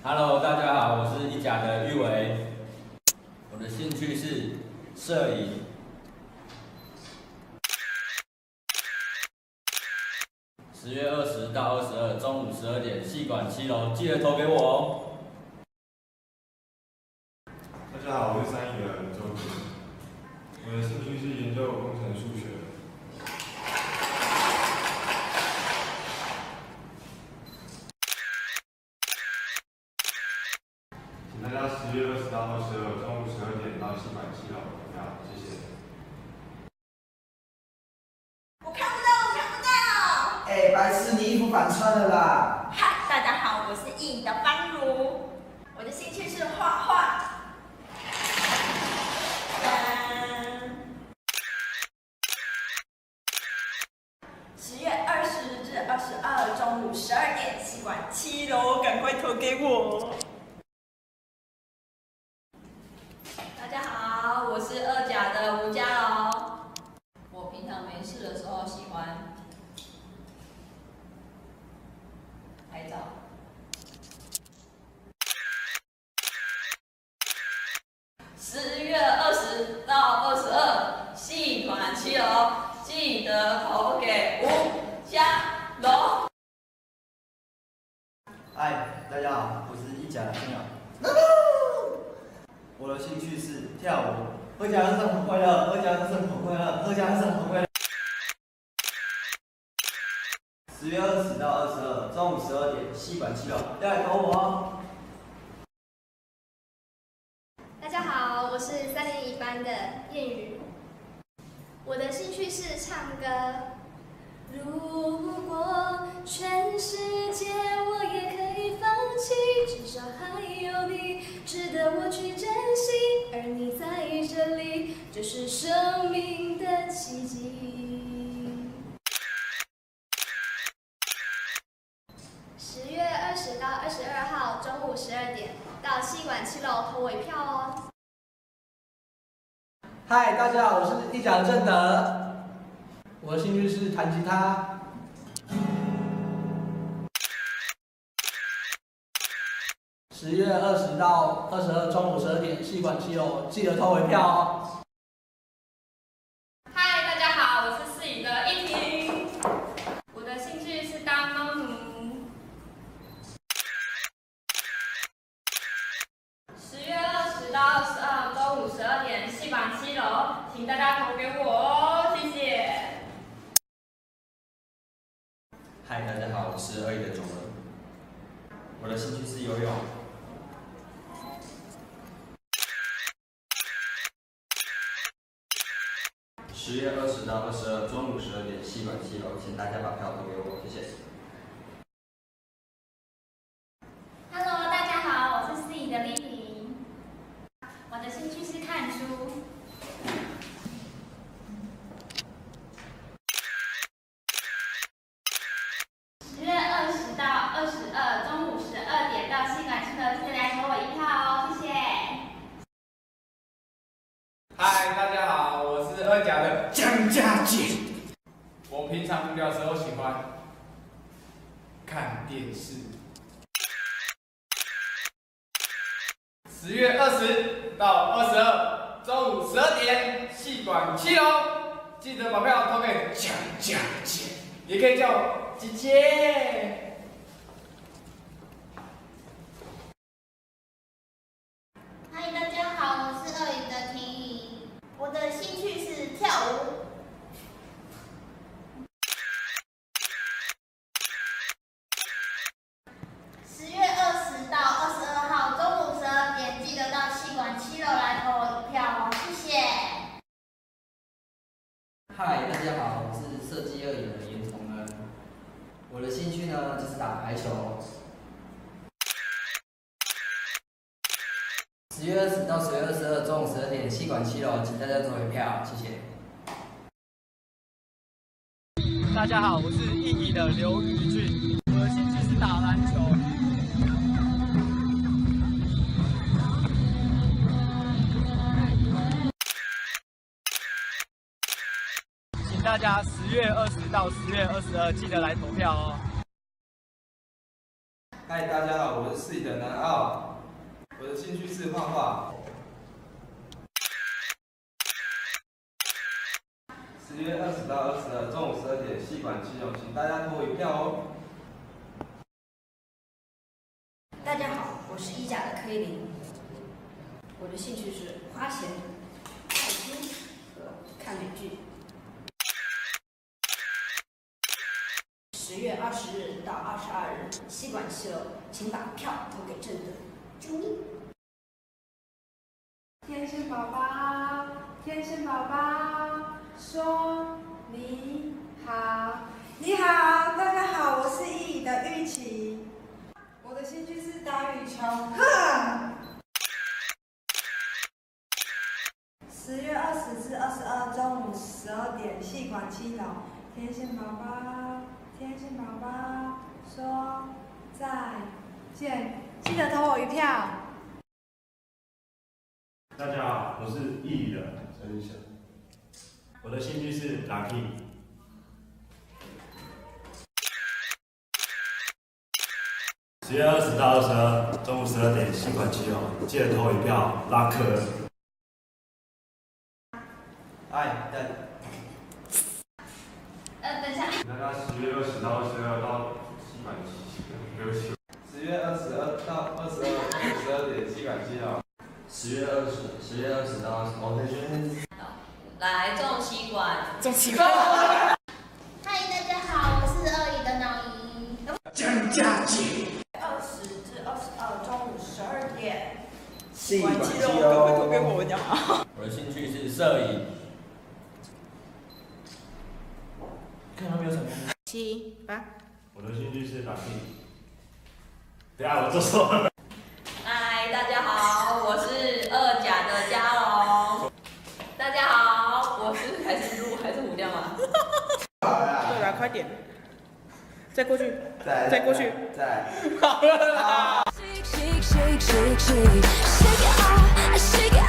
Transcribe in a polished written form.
Hello， 大家好，我是一甲的玉维，我的兴趣是摄影。10月20到22，中午12点，戏馆7楼，记得投给我哦。大家好，我是3乙的周杰，我的兴趣是研究工程数学。请大家10月20到22，中午12点到戏馆7楼投票，谢谢。我看不到。哎，白痴，你衣服反穿了啦！嗨，大家好，我是艺的方如，我的兴趣是画画。10月20至22，中午12点，戏馆7楼，赶快投给我。大家好，我是2甲的吴家豪。我平常没事的时候喜欢拍照。10月20到22，戏馆7楼，记得投给吴家龙。嗨，大家好，我是一甲的俊尧。我的兴趣是跳舞。阖家和尚好快乐，阖家和尚好快乐，阖家和尚好快乐。10月20到22，中午12点，戏馆7楼，要来投我哦。大家好，我是301班的燕宇。我的兴趣是唱歌。如果全世界我也可以放弃，至少还有你值得我去珍惜，而你在这里就是生命的奇迹。10月20到22号中午12点到戏馆7楼投我一票哦。嗨，大家好，我是一甲的郑德。我的兴趣是弹吉他。10月20到22，中午12点，戏馆7楼，记得投我一票哦。嗨，大家好，我是4乙的依婷，我的兴趣是当猫奴。10月20到22，中午12点，戏馆7楼，请大家投给我哦，谢谢。嗨，大家好，我是2乙的钟文，我的兴趣是游泳。10月20到22，中午12点，戏馆7楼，请大家把票投给我，谢谢。Hello， 大家好，我是4乙的丽萍，我的兴趣是看书。10月20到22，中午12点到戏馆7楼，记得来投我一票哦，谢谢。嗨，大家好，我是2甲的江家健。我平常无聊的时候喜欢看电视。10月20到22，中午12点，戏馆7楼，记得把票投给江家健，也可以叫我姐姐。嗨，大家好，我是2乙的婷怡，我的兴趣是跳舞。10月20到22号中午12点，记得到戏馆7楼来投我一票哦，谢谢。嗨，大家好，我是设计2乙的严崇恩。我的兴趣呢就是打排球。10月20到10月22，中午12点，戏馆7楼，请大家投一票，谢谢。大家好，我是1乙的刘宇俊，我的兴趣打篮球。请大家10月20到10月22记得来投票哦。嗨，大家好，我是4乙的南奥，我的兴趣是画画。10月20到22中午12点，戏馆七勇，请大家投一票哦。大家好，我是一甲的 K 零，我的兴趣是花钱、看书和看美剧。10月20日到22日，西馆7楼，请把票投给正德。啾咪！天线宝宝，天线宝宝，说你好。你好，大家好，我是1乙的玉琪，我的兴趣是打羽球。10月20至22中午12点，戏馆7楼，天线宝宝，天线宝宝，说再见，记得投我一票。大家好，我是1乙的陈宇翔，我的兴趣是 Lucky。10月20到22中午12点，戏馆7楼，记得投一票拉克。哎，等一下。大家10月20到22到戏馆7楼10月22到22中午12点，戏馆7楼。10月20到20，来中西馆，中西馆。嗨，大家好，我是2乙的脑莹。蒋佳琪。20至22中午12点，戏馆7赶楼。快投给我，讲好。我的兴趣是摄影。看有没有成功。7、8。我的兴趣是 Lucky。等下我做错了。嗨，大家好，我是2甲的嘉龙。大家好，我是还是糊掉吗？对了，快点，再过去，再过去，再。好了啦。Shake, shake, shake, shake, shake it off, shake it